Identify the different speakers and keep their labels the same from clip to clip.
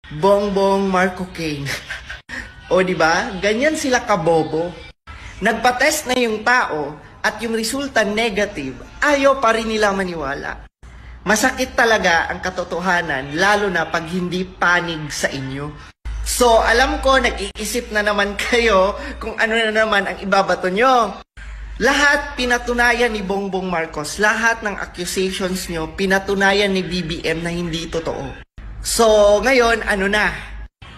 Speaker 1: Bongbong Marco Kane. O di ba? Ganyan sila kabobo. Nagpa-test na yung tao at yung resulta negative, ayaw pa rin nila maniwala. Masakit talaga ang katotohanan, lalo na pag hindi panig sa inyo. So, alam ko, nag-iisip na naman kayo kung ano na naman ang ibabato nyo. Lahat pinatunayan ni Bongbong Marcos, lahat ng accusations nyo, pinatunayan ni BBM na hindi totoo. So, ngayon, ano na?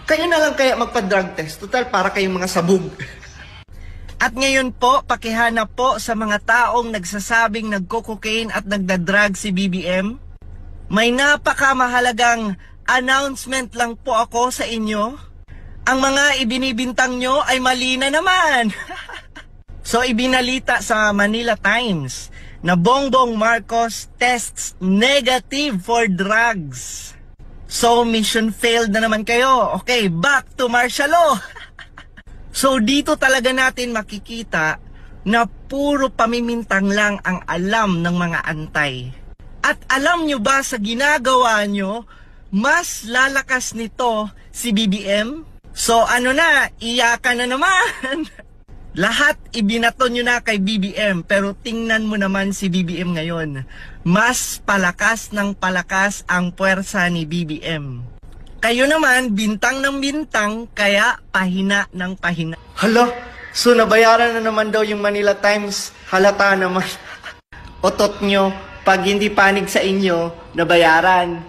Speaker 1: Kayo na lang kaya magpa-drug test. Total, para kayong mga sabog. At ngayon po, pakihanap po sa mga taong nagsasabing nagko-cocaine at nagda-drug si BBM. May napakamahalagang announcement lang po ako sa inyo. Ang mga ibinibintang nyo ay mali na naman. So, ibinalita sa Manila Times na Bongbong Marcos tests negative for drugs. So, mission failed na naman kayo. Okay, back to martial law. So, dito talaga natin makikita na puro pamimintang lang ang alam ng mga antay. At alam nyo ba sa ginagawa nyo, mas lalakas nito si BBM? So, ano na, iyakan na naman. Lahat ibinato nyo na kay BBM, pero tingnan mo naman si BBM ngayon. Mas palakas ng palakas ang puwersa ni BBM. Kayo naman, bintang ng bintang, kaya pahina ng pahina. Hala, so nabayaran na naman daw yung Manila Times. Halata naman. Otot nyo, pag hindi panig sa inyo, nabayaran.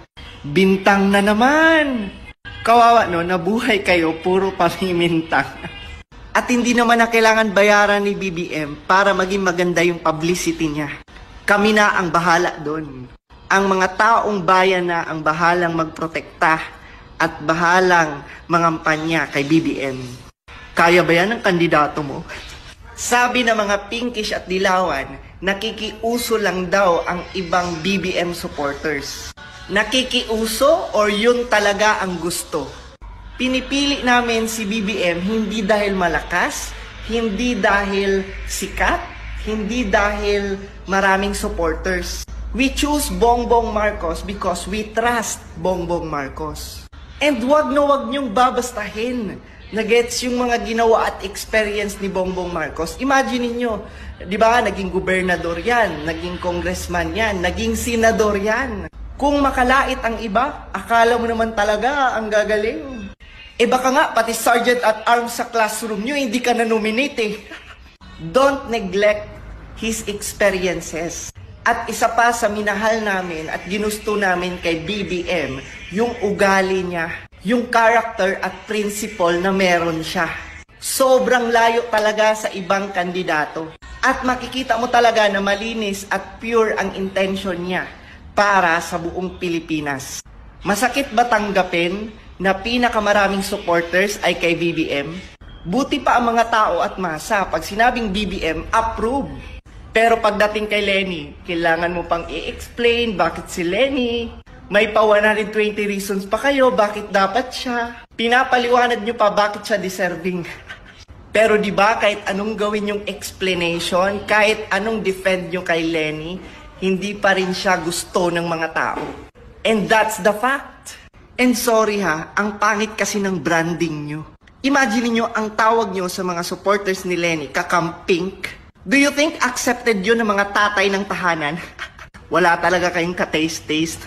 Speaker 1: Bintang na naman. Kawawa no, nabuhay kayo, puro pamimintang. At hindi naman na kailangan bayaran ni BBM para maging maganda yung publicity niya. Kami na ang bahala doon. Ang mga taong bayan na ang bahalang magprotekta at bahalang mangampanya kay BBM. Kaya ba yan ang kandidato mo? Sabi ng mga pinkish at dilawan, nakikiuso lang daw ang ibang BBM supporters. Nakikiuso or yun talaga ang gusto? Pinipili namin si BBM hindi dahil malakas, hindi dahil sikat, hindi dahil maraming supporters. We choose Bongbong Marcos because we trust Bongbong Marcos. And wag niyong babastahin na gets yung mga ginawa at experience ni Bongbong Marcos. Imagine niyo, di ba, naging gobernador yan, naging congressman yan, naging senador yan. Kung makalait ang iba, akala mo naman talaga ang gagaling. Eh baka nga, pati sergeant at arms sa classroom nyo, hindi ka na-nominate eh. Don't neglect his experiences. At isa pa sa minahal namin at ginusto namin kay BBM, yung ugali niya, yung character at principle na meron siya. Sobrang layo talaga sa ibang kandidato. At makikita mo talaga na malinis at pure ang intention niya para sa buong Pilipinas. Masakit ba tanggapin na pinakamaraming supporters ay kay BBM? Buti pa ang mga tao at masa pag sinabing BBM, approve. Pero pagdating kay Lenny, kailangan mo pang i-explain bakit si Lenny. May pa 120 reasons pa kayo bakit dapat siya. Pinapaliwanag nyo pa bakit siya deserving. Pero di ba kahit anong gawin yung explanation, kahit anong defend nyo kay Lenny, hindi pa rin siya gusto ng mga tao. And that's the fact. And sorry ha, ang pangit kasi ng branding nyo. Imagine niyo ang tawag nyo sa mga supporters ni Lenny, kakampink. Do you think accepted yun ng mga tatay ng tahanan? Wala talaga kayong ka-taste-taste.